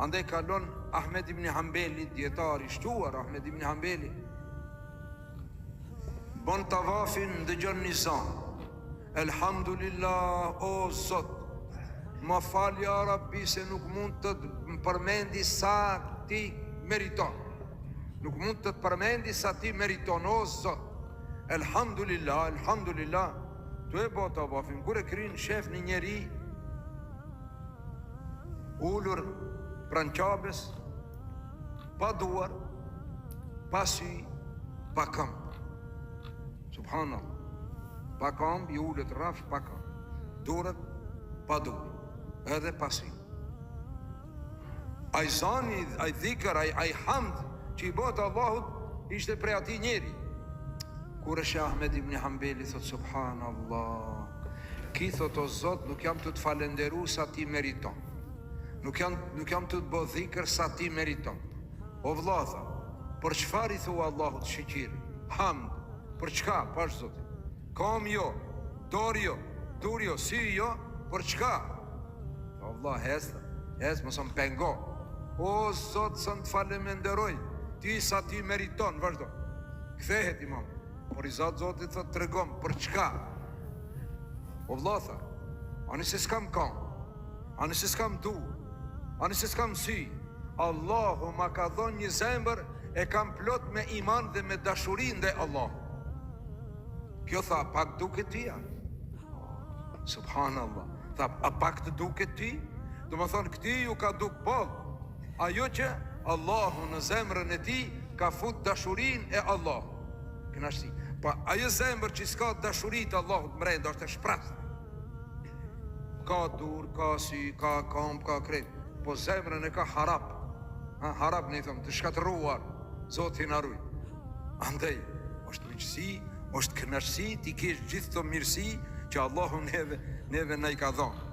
Andaj kalon Ahmed ibn Hanbeli, djetari shtuar Ahmed ibn Hanbeli, bon tavafin dëgjon një zan: Elhamdulillah, o Zot, ma fal ja Rabbi se nuk mund të të përmendi sa ti meriton. Nuk mund të të përmendi sa ti meriton, o Zot. Elhamdulillah, elhamdulillah. Tu e bo tavafin, kur e krin shef një njeri ullur pranë Qabes, pa duar, pa sy, pa këmbë. Subhanallah. Pa këmbë, i ullet rafsh, pa këmbë. Durët, pa duar, edhe pa sy. Ai zani, ai dhikër, ai hamd që i botë Allahut ishte prej ati njeri. Kur është Ahmed ibn Hanbeli, thot subhanallah, ki thot o Zot, nuk jam të të falenderu sa ti meriton. Nuk jam të të bo dhikër sa ti meriton. O vlla, tha, për çfarë i thua Allahut shikir, hamd, për çka, pash Zotit? Kam jo, dorë jo, dur jo, sy jo, për çka? O vlla, hez, mos më pengo. O Zot, sa të falemenderoj, ti sa ti meriton, vazhdo. Kthehet imam, por i Zotit thot tregom, për çka? O vlla, tha, ani se s'kam kam, ani se s'kam du, ani se s'kam sy, Allahu ma ka dhon një zemër e kam plot me iman dhe me dashurin dhe Allah. Kjo tha, pak duket ty, subhanallah. Tha, a pak të duket ty? Do më thonë, këti ju ka duk bol. Ajo që Allahu në zemrën e ti ka fut dashurin e Allah. Kënaqësi. Pa ajo zemër që s'ka dashurit Allahut mrenda është e shprast. Ka dur, ka sy, ka kamp, ka kret, po zemrën e ka harap. Harap ne i thëmë, të shkatëruar, Zoti na ruaj. Andaj, është miqësi, është kënaqësi, ti kesh gjithë të mirësi që Allahu neve na i ka dhënë.